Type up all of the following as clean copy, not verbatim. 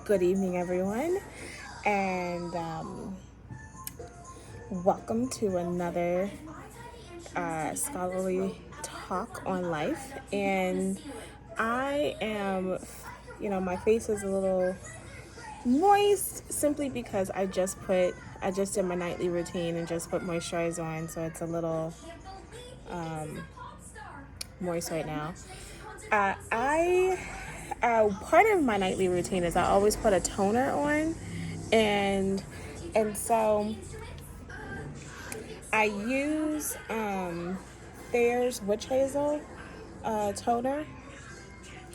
Good evening, everyone, and welcome to another scholarly talk on life. And I am, my face is a little moist simply because I just did my nightly routine and just put moisturizer on, so it's a little moist right now. I Part of my nightly routine is I always put a toner on, and so I use Thayers witch hazel toner.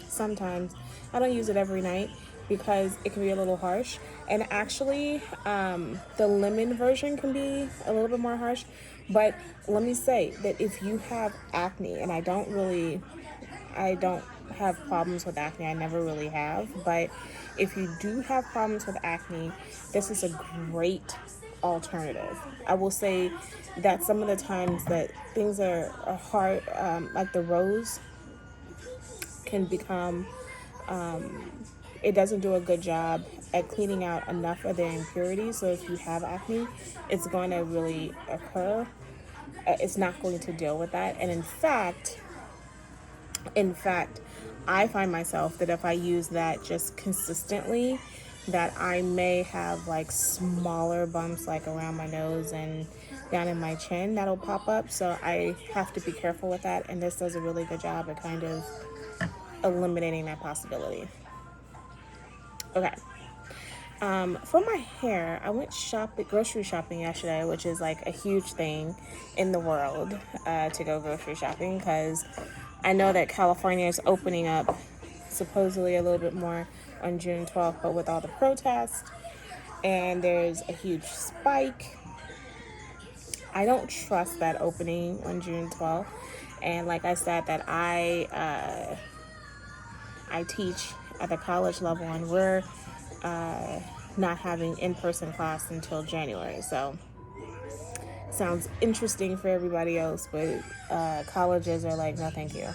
Sometimes I don't use it every night because it can be a little harsh, and actually the lemon version can be a little bit more harsh. But let me say that if you have acne, and I don't have problems with acne. I never really have. But if you do have problems with acne, this is a great alternative. I will say that some of the times that things are hard, like the rose can become, it doesn't do a good job at cleaning out enough of the impurities. So if you have acne, it's going to really occur. It's not going to deal with that. And in fact, I find myself that if I use that just consistently, that I may have like smaller bumps like around my nose and down in my chin that'll pop up. So I have to be careful with that. And this does a really good job at kind of eliminating that possibility. Okay. For my hair, I went grocery shopping yesterday, which is like a huge thing in the world to go grocery shopping, because I know that California is opening up supposedly a little bit more on June 12th, but with all the protests and there's a huge spike, I don't trust that opening on June 12th. And like I said, that I teach at the college level, and we're not having in-person class until January. So sounds interesting for everybody else, but colleges are like, no thank you.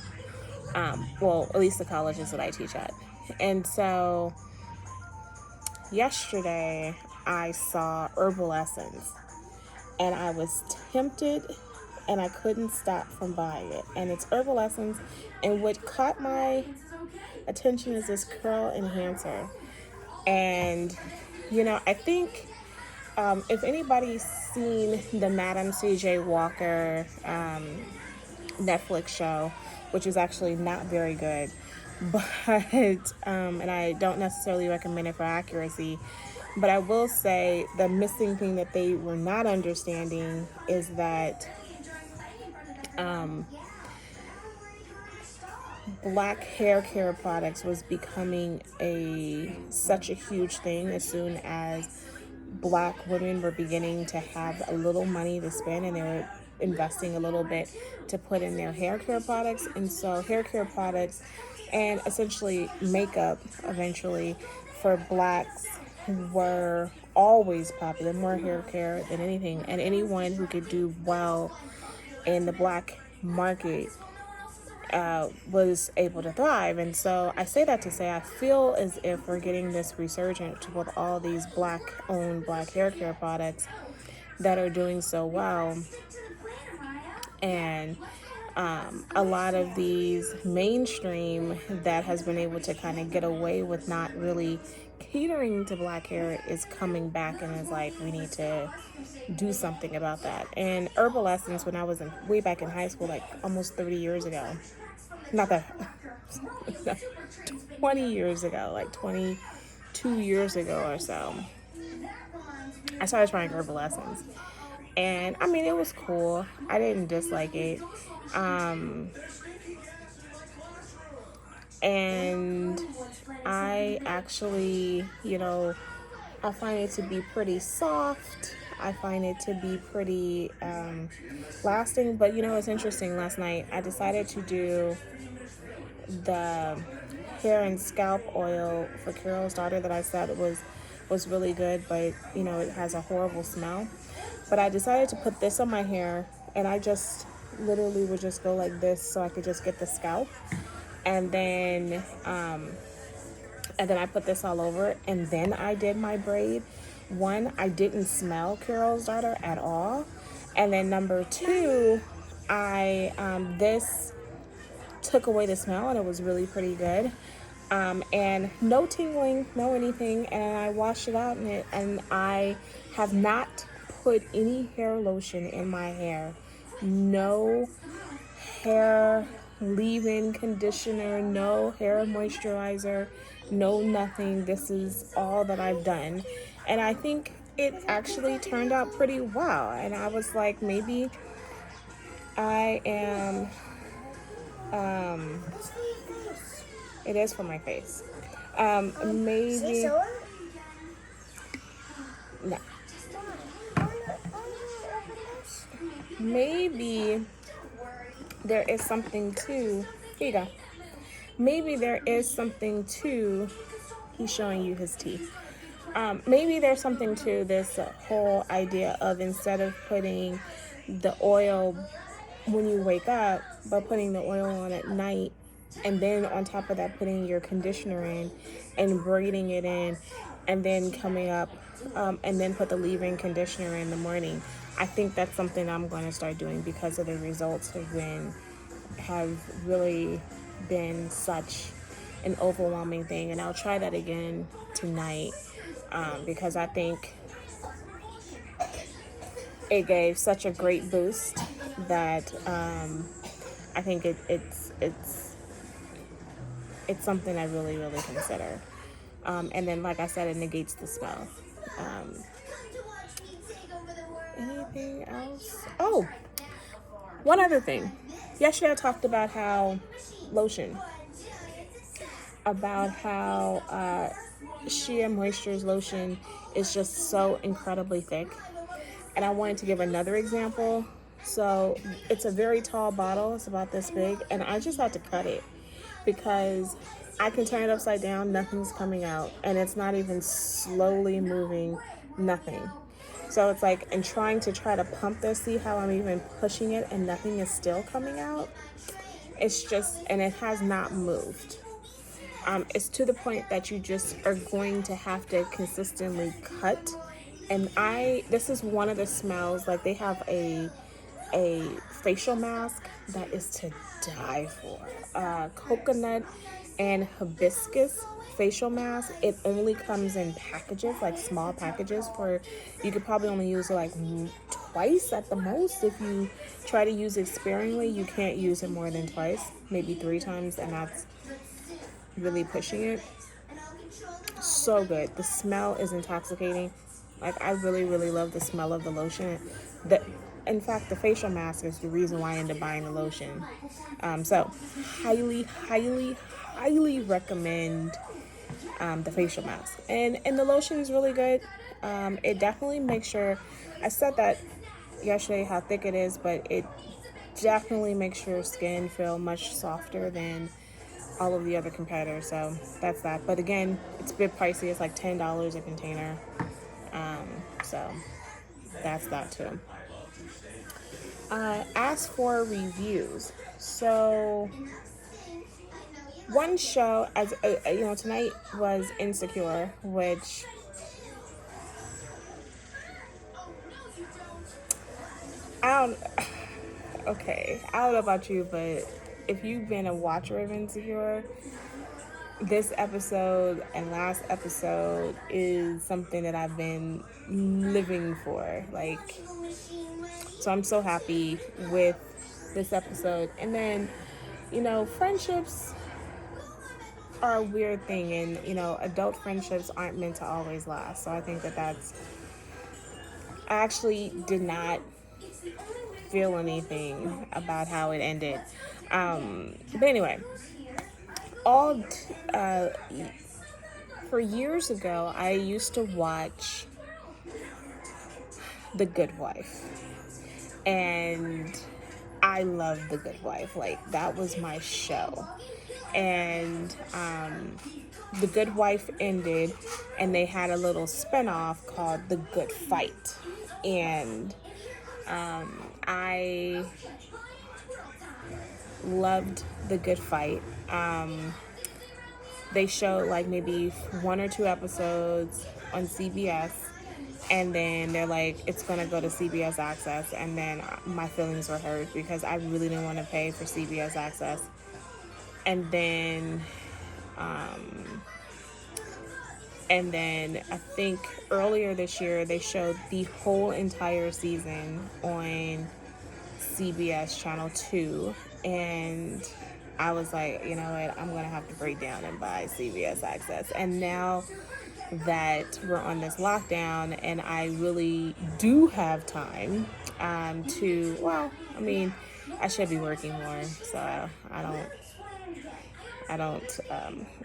Well, at least the colleges that I teach at. And so yesterday I saw Herbal Essence, and I was tempted and I couldn't stop from buying it. And it's Herbal Essence, and what caught my attention is this curl enhancer. And I think if anybody's seen the Madam C.J. Walker Netflix show, which is actually not very good, but and I don't necessarily recommend it for accuracy, but I will say the missing thing that they were not understanding is that black hair care products was becoming such a huge thing as soon as black women were beginning to have a little money to spend, and they were investing a little bit to put in their hair care products. And so hair care products and essentially makeup eventually for blacks were always popular, more hair care than anything, and anyone who could do well in the black market was able to thrive. And so I say that to say I feel as if we're getting this resurgence with all these black-owned black hair care products that are doing so well. And a lot of these mainstream that has been able to kind of get away with not really catering to black hair is coming back, and is like, we need to do something about that. And Herbal Essence, when I was way back in high school, like almost 30 years ago, not that 20 years ago, like 22 years ago or so, I started trying Herbal Essence. And I mean, it was cool. I didn't dislike it. And I actually, I find it to be pretty soft. I find it to be pretty lasting. But it's interesting. Last night I decided to do the hair and scalp oil for Carol's daughter that I said was really good, but it has a horrible smell. But I decided to put this on my hair, and I just literally would just go like this so I could just get the scalp. And then And then I put this all over, and then I did my braid. One, I didn't smell Carol's Daughter at all. And then number two, I this took away the smell, and it was really pretty good. And no tingling, no anything. And I washed it out, and I have not put any hair lotion in my hair. No hair leave-in conditioner, no hair moisturizer, no nothing. This is all that I've done. And I think it actually turned out pretty well. And I was like, maybe I am, it is for my face. Maybe, no. Maybe there is something to, here you go. Maybe there is something to, he's showing you his teeth. Maybe there's something to this whole idea of, instead of putting the oil when you wake up, but putting the oil on at night, and then on top of that putting your conditioner in and braiding it in, and then coming up and then put the leave-in conditioner in the morning. I think that's something I'm going to start doing, because of the results have really been such an overwhelming thing. And I'll try that again tonight, because I think it gave such a great boost that I think it's something I really consider. And then, like I said, it negates the smell. Anything else? Oh, one other thing. Yesterday I talked about how Shea Moisture's lotion is just so incredibly thick. And I wanted to give another example. So it's a very tall bottle. It's about this big. And I just had to cut it, because I can turn it upside down. Nothing's coming out. And it's not even slowly moving. Nothing. So it's like, and trying to pump this, see how I'm even pushing it and nothing is still coming out. It's just, and it has not moved. It's to the point that you just are going to have to consistently cut. And this is one of the smells, like they have a facial mask that is to die for. Coconut and hibiscus facial mask. It only comes in packages, like small packages, for you could probably only use it like twice at the most. If you try to use it sparingly, you can't use it more than twice, maybe 3 times, and that's really pushing it. So good. The smell is intoxicating. Like, I really love the smell of the lotion. In fact, the facial mask is the reason why I ended up buying the lotion. So highly recommend the facial mask. And the lotion is really good. It definitely makes sure, I said that yesterday how thick it is, but it definitely makes your skin feel much softer than all of the other competitors. So that's that. But again, it's a bit pricey. It's like $10 a container. So that's that too. As for reviews, so one show, as tonight was Insecure, which I don't know about you, but if you've been a watcher of Insecure, this episode and last episode is something that I've been living for. Like, so I'm so happy with this episode. And then, friendships are a weird thing, and, adult friendships aren't meant to always last. So I think I actually did not feel anything about how it ended. But anyway, for years ago, I used to watch The Good Wife, and I love The Good Wife. Like, that was my show. And The Good Wife ended, and they had a little spinoff called The Good Fight. And I loved The Good Fight. they show like maybe 1 or 2 episodes on CBS, and then they're like, it's gonna go to CBS Access, and then my feelings were hurt because I really didn't want to pay for CBS Access. And then I think earlier this year they showed the whole entire season on CBS Channel 2, and I was like, you know what, I'm gonna have to break down and buy CBS Access. And now that we're on this lockdown and I really do have time I should be working more, so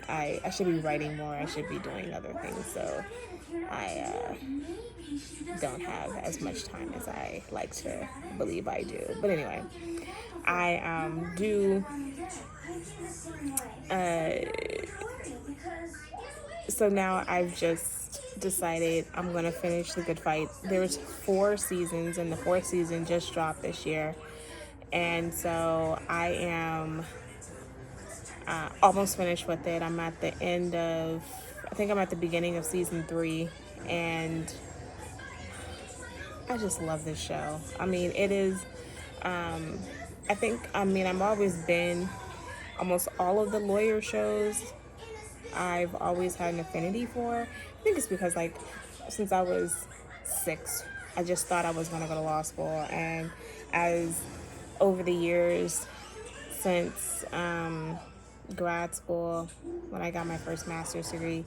I should be writing more, I should be doing other things, so I don't have as much time as I like to believe I do. But anyway, I do so now I've just decided I'm gonna finish The Good Fight. There's 4 seasons, and the 4th season just dropped this year, and so I am almost finished with it. I'm at the end of, I think I'm at the beginning of season 3, and I just love this show. I mean, it is, I've always been, almost all of the lawyer shows I've always had an affinity for. I think it's because, like, since I was 6, I just thought I was going to go to law school. And as over the years, since grad school, when I got my first master's degree,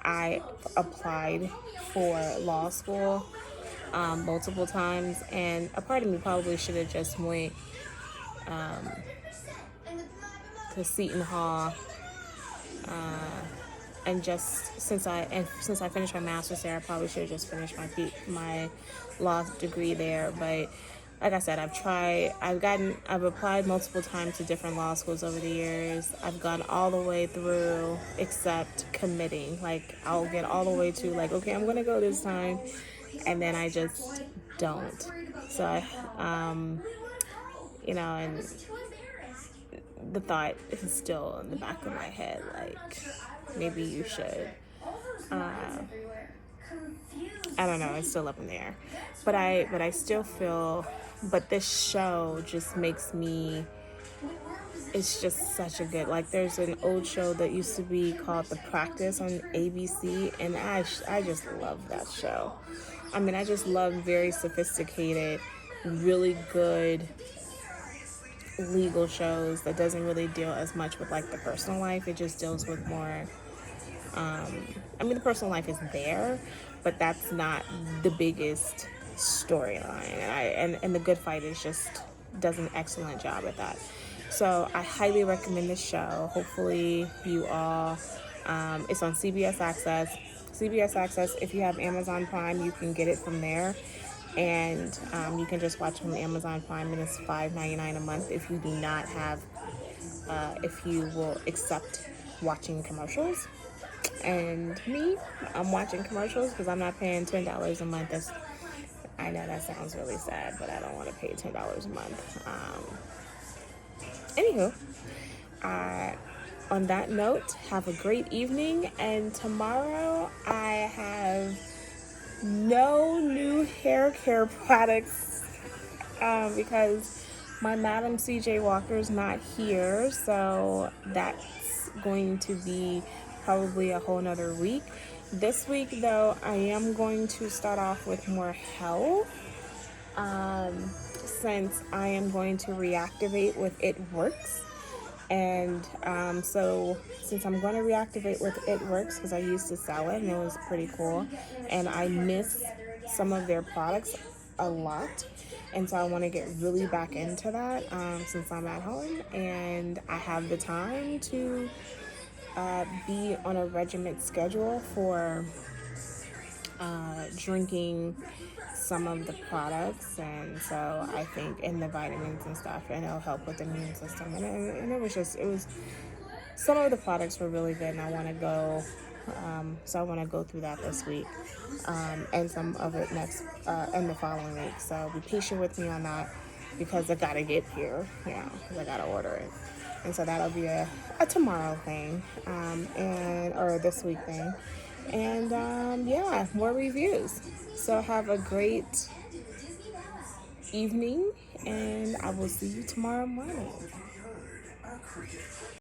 I applied for law school multiple times. And a part of me probably should have just went to Seton Hall. And just since I finished my master's there, I probably should have just finished my law degree there. But like I said, I've applied multiple times to different law schools over the years. I've gone all the way through except committing. Like, I'll get all the way to, like, okay, I'm gonna go this time, and then I just don't. So and the thought is still in the back of my head, like, maybe you should. I don't know, it's still up in the air. But I still feel, but this show just makes me, it's just such a good, like, there's an old show that used to be called The Practice on ABC, and I just love that show. I mean, I just love very sophisticated, really good legal shows that doesn't really deal as much with, like, the personal life. It just deals with more, the personal life is there, but that's not the biggest storyline. And The Good Fight does an excellent job at that. So I highly recommend this show. Hopefully you all, it's on CBS Access. CBS Access, if you have Amazon Prime, you can get it from there. And you can just watch from Amazon Prime, and it's $5.99 a month if you do not have, if you will accept watching commercials. And me, I'm watching commercials because I'm not paying $10 a month. I know that sounds really sad, but I don't want to pay $10 a month. Anywho, on that note, have a great evening. And tomorrow I have no new hair care products because my Madam CJ Walker's not here, so that's going to be probably a whole nother week. This week, though, I am going to start off with more health, since I am going to reactivate with It Works. And so since I'm going to reactivate with It Works, because I used to sell it and it was pretty cool, and I miss some of their products a lot, and so I want to get really back into that since I'm at home and I have the time to be on a regimented schedule for drinking some of the products. And so I think in the vitamins and stuff, and it'll help with the immune system, and it was some of the products were really good, and I want to go so I want to go through that this week, and some of it next and the following week. So be patient with me on that because I gotta get here, because I gotta order it. And so that'll be a tomorrow thing, or this week thing. And yeah, more reviews. So have a great evening, and I will see you tomorrow morning.